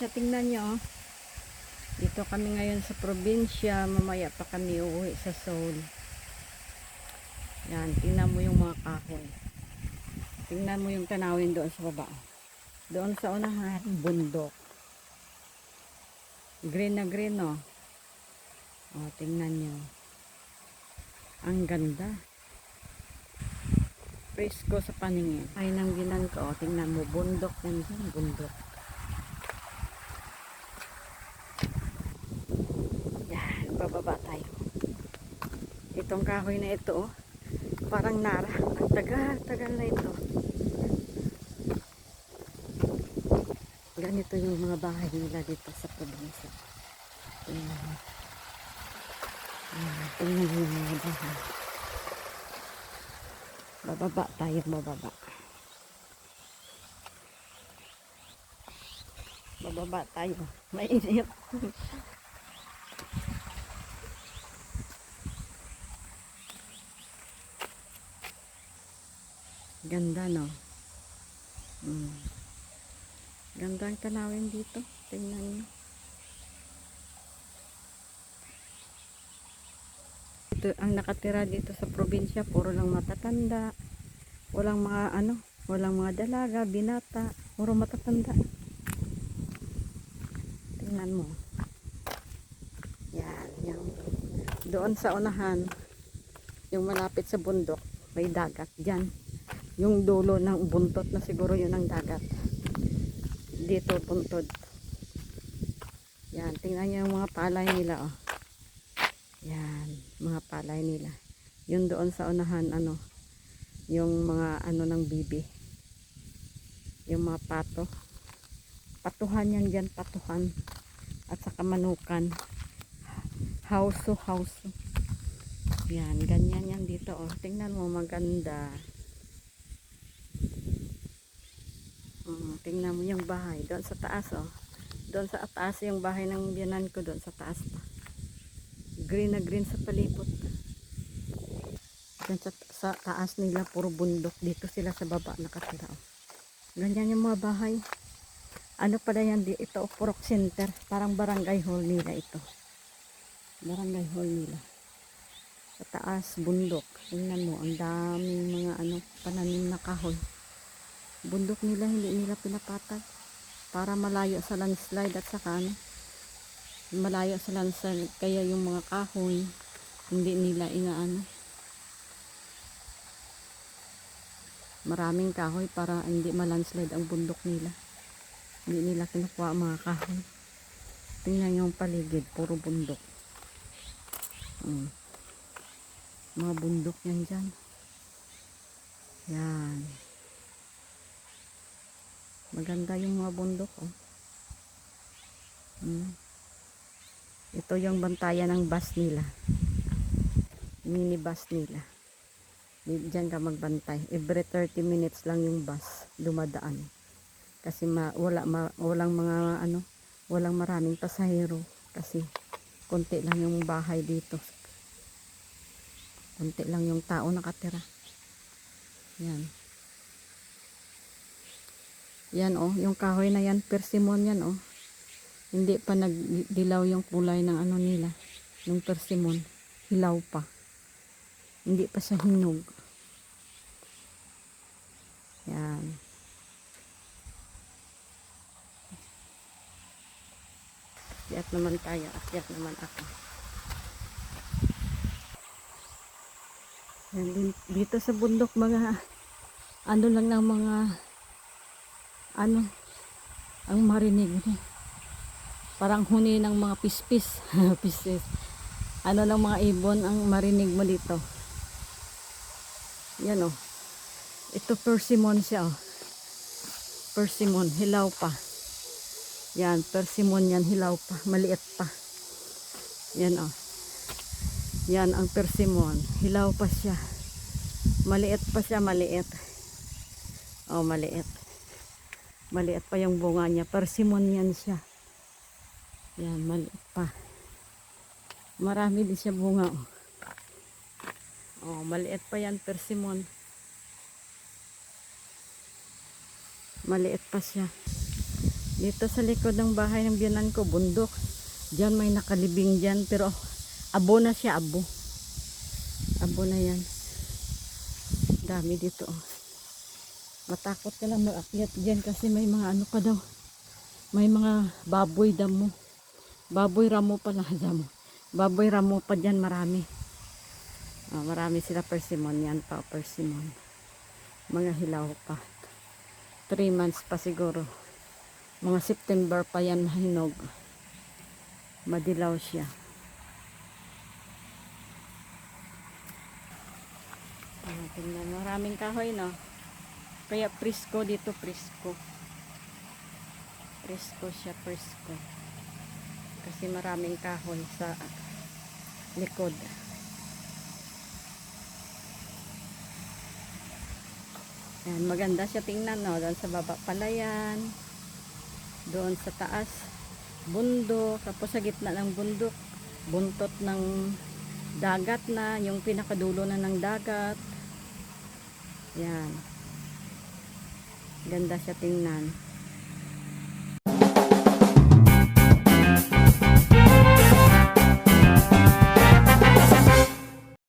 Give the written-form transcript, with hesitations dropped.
probinsya. Tingnan nyo, oh. Dito kami ngayon sa probinsya. Mamaya pa kami uuwi sa Seoul. Yan, tingnan mo yung mga kahoy. Tingnan mo yung tanawin doon sa baba. Doon sa unahan, bundok. Green na green, oh. Oh, tingnan nyo. Ang ganda. Presko sa paningin. Ay nang ginan ko, oh. Tingnan mo, bundok yan dyan, bundok. Yan, bababa tayo. Itong kahoy na ito, oh. Parang nara. Ang tagal na ito. Ganito yung mga bahay nila dito sa probinsya. Tingnan mo. Tingnan mo yung mga bahay. Bababa tayo, bababa. Bababa tayo. Mainit. Ganda, no? Ganda ang tanawin dito. Tingnan nyo. Ito, ang nakatira dito sa probinsya, puro lang matatanda. Walang mga walang mga dalaga, binata. Puro matatanda. Tingnan mo. Yan, yung doon sa unahan, yung malapit sa bundok, may dagat dyan. Yung dulo ng buntot na siguro yun ang dagat. Dito puntod. Yan, tingnan nyo yung mga palay nila, oh. Yan, mga palay nila. Yun doon sa unahan, yung mga ng bibi. Yung mga pato. Patuhan yan dyan, patuhan. At saka manukan. Hauso. Yan, ganyan yan dito, oh. Tingnan mo, maganda. Tingnan mo yung bahay doon sa taas, oh. Doon sa taas yung bahay ng biyanan ko, doon sa taas pa. Green na green sa palibot. Doon sa taas nila puro bundok, dito sila sa baba nakatira, oh. Ganyan yung mga bahay. Ano pala yan, ito Purok Center, parang barangay hall nila ito. Barangay hall nila. Sa taas bundok. Tingnan mo, ang daming mga pananim na kahoy. Bundok nila, hindi nila pinapatag para malayo sa landslide at saka malayo sa landslide, kaya yung mga kahoy hindi nila maraming kahoy para hindi malandslide ang bundok nila. Hindi nila kinukuha mga kahoy. Tingnan yung paligid, puro bundok. Mga bundok yan dyan. Yan, maganda yung mga bundok, oh. Ito yung bantayan ng bus nila. Mini bus nila. Diyan ka magbantay. Every 30 minutes lang yung bus dumadaan. Kasi walang maraming pasahero. Kasi konti lang yung bahay dito. Konti lang yung tao nakatira. Yan. Yan, oh, yung kahoy na yan, persimmon yan, oh. Hindi pa nagdilaw yung kulay ng nila, ng persimmon. Hilaw pa. Hindi pa siya hinog. Yan. Akyat naman tayo, akyat naman ako. Yan, dito sa bundok, mga lang ng mga ang marinig mo. Parang huni ng mga pispis. Pispis. Lang mga ibon ang marinig mo dito. Yan, oh. Ito persimmon siya, oh. Persimmon, hilaw pa. Yan, persimmon yan, hilaw pa. Maliit pa. Yan, oh. Yan ang persimmon. Hilaw pa siya. Maliit pa siya, maliit. Oh, maliit. Maliit pa yung bunga niya. Persimmon yan siya. Yan, maliit pa. Marami din siya bunga, oh. Oh, maliit pa yan, persimmon. Maliit pa siya. Dito sa likod ng bahay ng biyanan ko, bundok. Diyan may nakalibing dyan, pero abo na siya, abo. Abo na yan. Dami dito. Matakot ka lang mag-akyat dyan kasi may mga ano pa daw. May mga baboy damo. Baboy ramo pala damo. Baboy ramo pa dyan, marami. Marami sila persimmon. Yan pa, persimmon. Mga hilaw pa. 3 months pa siguro. Mga September pa yan hinog. Madilaw siya. Tingnan, maraming kahoy, no? Kaya presko dito, presko. Presko siya, presko. Kasi maraming kahoy sa likod. Yan, maganda siya tingnan, no? Doon sa baba palayan. Doon sa taas, bundok. Tapos sa gitna ng bundok, buntot ng dagat na. Yung pinakadulo na ng dagat. Yan. Ganda siya tingnan.